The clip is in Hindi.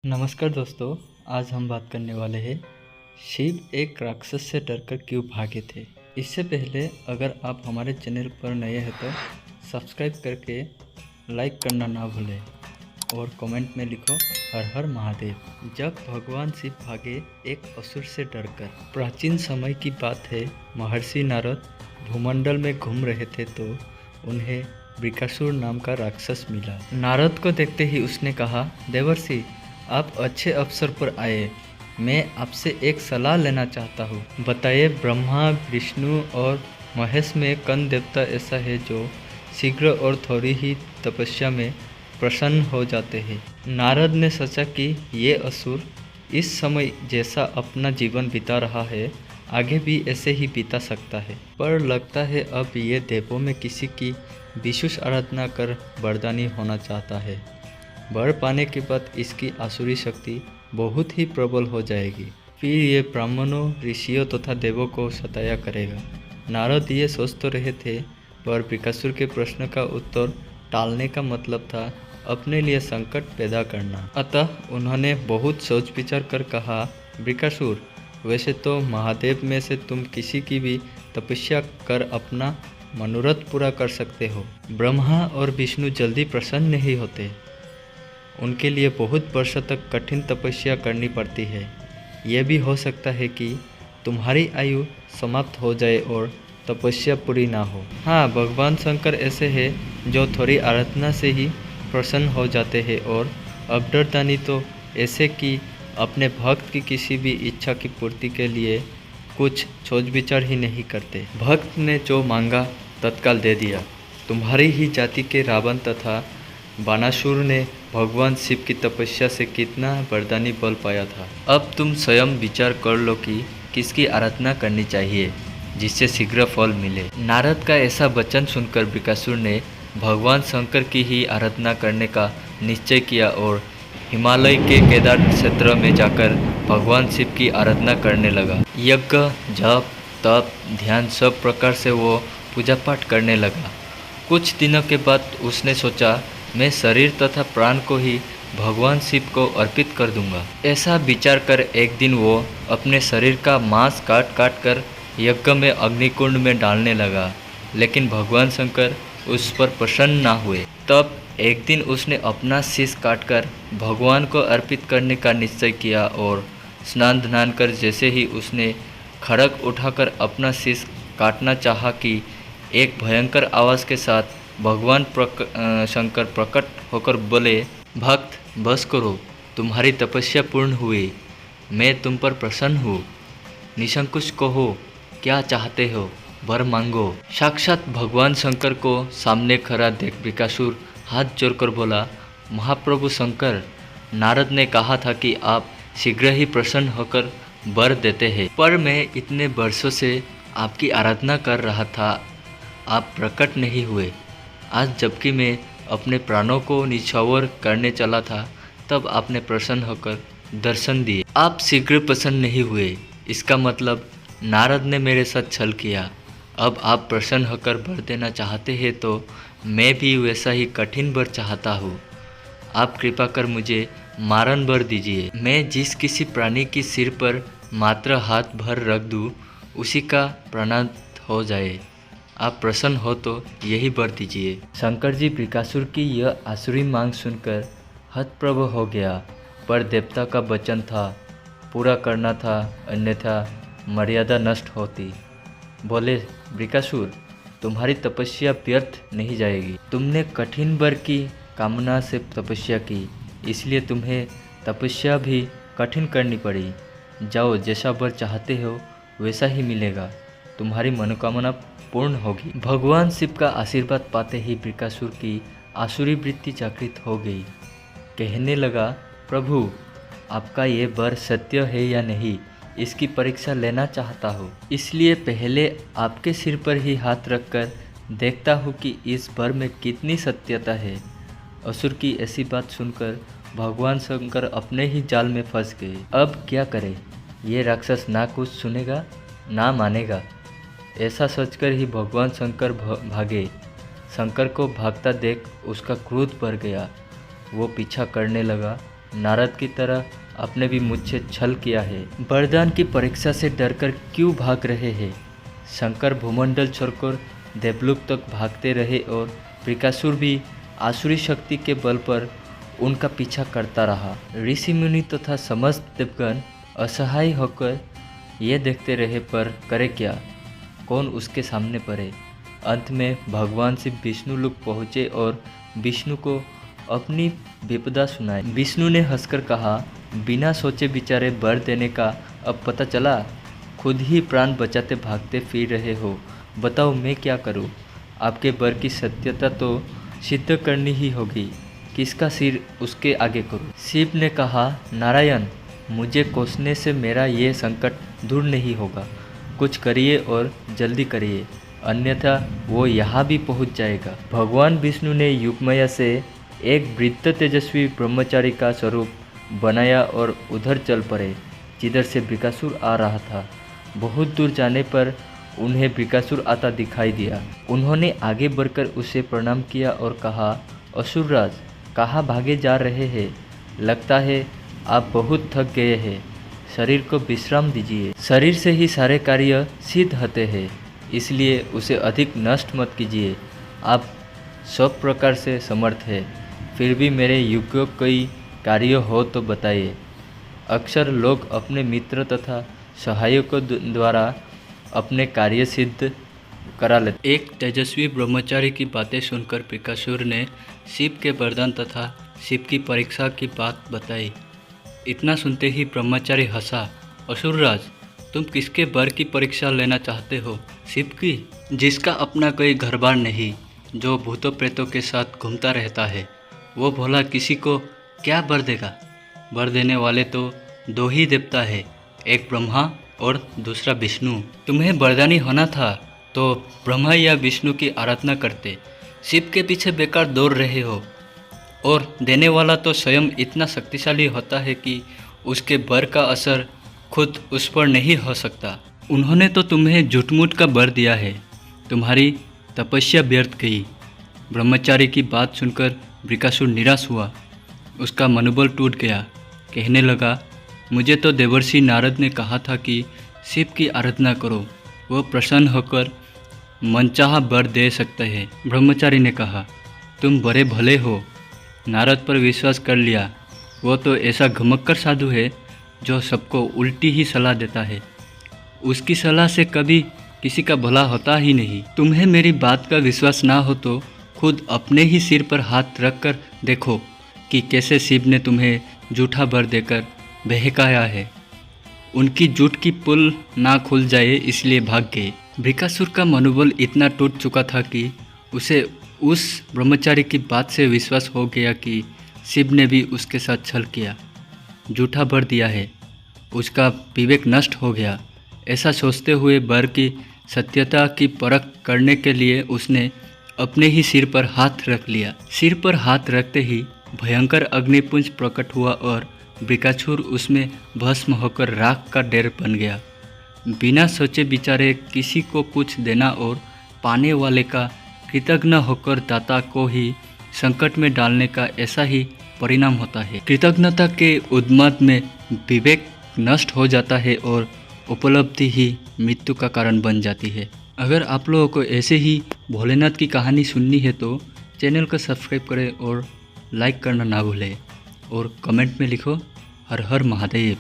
नमस्कार दोस्तों, आज हम बात करने वाले हैं शिव एक राक्षस से डरकर क्यों भागे थे। इससे पहले अगर आप हमारे चैनल पर नए हैं तो सब्सक्राइब करके लाइक करना ना भूलें और कमेंट में लिखो हर हर महादेव। जब भगवान शिव भागे एक असुर से डरकर। प्राचीन समय की बात है, महर्षि नारद भूमंडल में घूम रहे थे तो उन्हें वृकासुर नाम का राक्षस मिला। नारद को देखते ही उसने कहा, देवर्षि आप अच्छे अवसर पर आए, मैं आपसे एक सलाह लेना चाहता हूँ। बताइए, ब्रह्मा विष्णु और महेश में कौन देवता ऐसा है जो शीघ्र और थोड़ी ही तपस्या में प्रसन्न हो जाते हैं। नारद ने सोचा कि ये असुर इस समय जैसा अपना जीवन बिता रहा है आगे भी ऐसे ही बिता सकता है, पर लगता है अब ये देवों में किसी की विशेष आराधना कर वरदानी होना चाहता है। वर पाने के बाद इसकी आसुरी शक्ति बहुत ही प्रबल हो जाएगी, फिर ये ब्राह्मणों, ऋषियों तथा देवों को सताया करेगा। नारद ये सोच तो रहे थे, पर वृकासुर के प्रश्न का उत्तर टालने का मतलब था अपने लिए संकट पैदा करना। अतः उन्होंने बहुत सोच विचार कर कहा, वृकासुर, वैसे तो महादेव में से तुम किसी की भी तपस्या कर अपना मनोरथ पूरा कर सकते हो। ब्रह्मा और विष्णु जल्दी प्रसन्न नहीं होते, उनके लिए बहुत वर्षों तक कठिन तपस्या करनी पड़ती है। यह भी हो सकता है कि तुम्हारी आयु समाप्त हो जाए और तपस्या पूरी ना हो। हाँ, भगवान शंकर ऐसे हैं जो थोड़ी आराधना से ही प्रसन्न हो जाते हैं, और अवधरदानी तो ऐसे कि अपने भक्त की किसी भी इच्छा की पूर्ति के लिए कुछ सोच विचार ही नहीं करते। भक्त ने जो मांगा तत्काल दे दिया। तुम्हारी ही जाति के रावण तथा बानासुर ने भगवान शिव की तपस्या से कितना वरदानी बल पाया था। अब तुम स्वयं विचार कर लो कि किसकी आराधना करनी चाहिए जिससे शीघ्र फल मिले। नारद का ऐसा वचन सुनकर वृकासुर ने भगवान शंकर की ही आराधना करने का निश्चय किया और हिमालय के केदार क्षेत्र में जाकर भगवान शिव की आराधना करने लगा। यज्ञ, जप, तप, ध्यान सब प्रकार से वो पूजा पाठ करने लगा। कुछ दिनों के बाद उसने सोचा, मैं शरीर तथा प्राण को ही भगवान शिव को अर्पित कर दूंगा। ऐसा विचार कर एक दिन वो अपने शरीर का मांस काट काट कर यज्ञ में अग्निकुंड में डालने लगा, लेकिन भगवान शंकर उस पर प्रसन्न ना हुए। तब एक दिन उसने अपना शीश काटकर भगवान को अर्पित करने का निश्चय किया और स्नान ध्यान कर जैसे ही उसने खड़ग उठाकर अपना शीश काटना चाहा कि एक भयंकर आवाज़ के साथ भगवान शंकर प्रकट होकर बोले, भक्त बस करो, तुम्हारी तपस्या पूर्ण हुई, मैं तुम पर प्रसन्न हूँ। निसंकोच कहो, क्या चाहते हो, वर मांगो। साक्षात भगवान शंकर को सामने खड़ा देख वृकासुर हाथ जोड़कर बोला, महाप्रभु शंकर, नारद ने कहा था कि आप शीघ्र ही प्रसन्न होकर वर देते हैं, पर मैं इतने वर्षों से आपकी आराधना कर रहा था, आप प्रकट नहीं हुए। आज जबकि मैं अपने प्राणों को निछावर करने चला था, तब आपने प्रसन्न होकर दर्शन दिए। आप शीघ्र प्रसन्न नहीं हुए, इसका मतलब नारद ने मेरे साथ छल किया। अब आप प्रसन्न होकर वर देना चाहते हैं तो मैं भी वैसा ही कठिन वर चाहता हूँ। आप कृपा कर मुझे मारण वर दीजिए। मैं जिस किसी प्राणी की सिर पर मात्र हाथ भर रख दूँ, उसी का प्राणांत हो जाए। आप प्रसन्न हो तो यही वर दीजिए। शंकर जी वृकासुर की यह आसुरी मांग सुनकर हतप्रभ हो गया, पर देवता का वचन था, पूरा करना था, अन्यथा मर्यादा नष्ट होती। बोले, वृकासुर, तुम्हारी तपस्या व्यर्थ नहीं जाएगी। तुमने कठिन वर की कामना से तपस्या की, इसलिए तुम्हें तपस्या भी कठिन करनी पड़ी। जाओ, जैसा वर चाहते हो वैसा ही मिलेगा, तुम्हारी मनोकामना पूर्ण होगी। भगवान शिव का आशीर्वाद पाते ही वृकासुर की आसुरी वृत्ति जागृत हो गई। कहने लगा, प्रभु, आपका ये वर सत्य है या नहीं, इसकी परीक्षा लेना चाहता हूँ, इसलिए पहले आपके सिर पर ही हाथ रखकर देखता हूँ कि इस वर में कितनी सत्यता है। असुर की ऐसी बात सुनकर भगवान शंकर अपने ही जाल में फंस गए। अब क्या करें, ये राक्षस ना कुछ सुनेगा ना मानेगा। ऐसा सोचकर ही भगवान शंकर भागे। शंकर को भागता देख उसका क्रोध बढ़ गया। वो पीछा करने लगा, नारद की तरह आपने भी मुझसे छल किया है। वरदान की परीक्षा से डरकर क्यों भाग रहे हैं? शंकर भूमंडल छोड़कर देवलोक तक भागते रहे और बृकासुर भी आसुरी शक्ति के बल पर उनका पीछा करता रहा। ऋषि मुनि तथा समस्त देवगण असहाय होकर ये देखते रहे, पर करे क्या, कौन उसके सामने पड़े। अंत में भगवान शिव विष्णु लोग पहुँचे और विष्णु को अपनी विपदा सुनाई। विष्णु ने हंसकर कहा, बिना सोचे विचारे वर देने का अब पता चला? खुद ही प्राण बचाते भागते फिर रहे हो, बताओ मैं क्या करूं? आपके वर की सत्यता तो सिद्ध करनी ही होगी, किसका सिर उसके आगे करूं? शिव ने कहा, नारायण, मुझे कोसने से मेरा ये संकट दूर नहीं होगा। कुछ करिए और जल्दी करिए, अन्यथा वो यहाँ भी पहुँच जाएगा। भगवान विष्णु ने युगमया से एक वृद्ध तेजस्वी ब्रह्मचारी का स्वरूप बनाया और उधर चल पड़े जिधर से बृकासुर आ रहा था। बहुत दूर जाने पर उन्हें बृकासुर आता दिखाई दिया। उन्होंने आगे बढ़कर उसे प्रणाम किया और कहा, असुरराज, कहाँ भागे जा रहे हैं? लगता है आप बहुत थक गए हैं, शरीर को विश्राम दीजिए। शरीर से ही सारे कार्य सिद्ध होते हैं, इसलिए उसे अधिक नष्ट मत कीजिए। आप सब प्रकार से समर्थ है, फिर भी मेरे योग्य कोई कार्य हो तो बताइए। अक्सर लोग अपने मित्र तथा सहायकों द्वारा अपने कार्य सिद्ध करा लेते। एक तेजस्वी ब्रह्मचारी की बातें सुनकर बृकासुर ने शिव के वरदान तथा शिव की परीक्षा की बात बताई। इतना सुनते ही ब्रह्मचारी हंसा, असुरराज, तुम किसके वर की परीक्षा लेना चाहते हो? शिव की, जिसका अपना कोई घर बार नहीं, जो भूतों प्रेतों के साथ घूमता रहता है, वो भोला किसी को क्या वर देगा? वर देने वाले तो दो ही देवता है, एक ब्रह्मा और दूसरा विष्णु। तुम्हें वरदानी होना था तो ब्रह्मा या विष्णु की आराधना करते। शिव के पीछे बेकार दौड़ रहे हो, और देने वाला तो स्वयं इतना शक्तिशाली होता है कि उसके वर का असर खुद उस पर नहीं हो सकता। उन्होंने तो तुम्हें झूठ-मूठ का वर दिया है, तुम्हारी तपस्या व्यर्थ गई। ब्रह्मचारी की बात सुनकर बृकासुर निराश हुआ, उसका मनोबल टूट गया। कहने लगा, मुझे तो देवर्षि नारद ने कहा था कि शिव की आराधना करो, वो प्रसन्न होकर मनचाहा वर दे सकते हैं। ब्रह्मचारी ने कहा, तुम बड़े भले हो, नारद पर विश्वास कर लिया। वो तो ऐसा घमक्कर साधु है जो सबको उल्टी ही सलाह देता है, उसकी सलाह से कभी किसी का भला होता ही नहीं। तुम्हें मेरी बात का विश्वास ना हो तो खुद अपने ही सिर पर हाथ रख कर देखो कि कैसे शिव ने तुम्हें झूठा वर देकर बहकाया है। उनकी झूठ की पुल ना खुल जाए इसलिए भाग गए। बृकासुर का मनोबल इतना टूट चुका था कि उसे उस ब्रह्मचारी की बात से विश्वास हो गया कि शिव ने भी उसके साथ छल किया, झूठा वर दिया है। उसका विवेक नष्ट हो गया। ऐसा सोचते हुए वर की सत्यता की परख करने के लिए उसने अपने ही सिर पर हाथ रख लिया। सिर पर हाथ रखते ही भयंकर अग्निपुंज प्रकट हुआ और बृकासुर उसमें भस्म होकर राख का ढेर बन गया। बिना सोचे विचारे किसी को कुछ देना और पाने वाले का कृतज्ञ होकर दाता को ही संकट में डालने का ऐसा ही परिणाम होता है। कृतज्ञता के उन्माद में विवेक नष्ट हो जाता है और उपलब्धि ही मृत्यु का कारण बन जाती है। अगर आप लोगों को ऐसे ही भोलेनाथ की कहानी सुननी है तो चैनल को सब्सक्राइब करें और लाइक करना ना भूलें, और कमेंट में लिखो हर हर महादेव।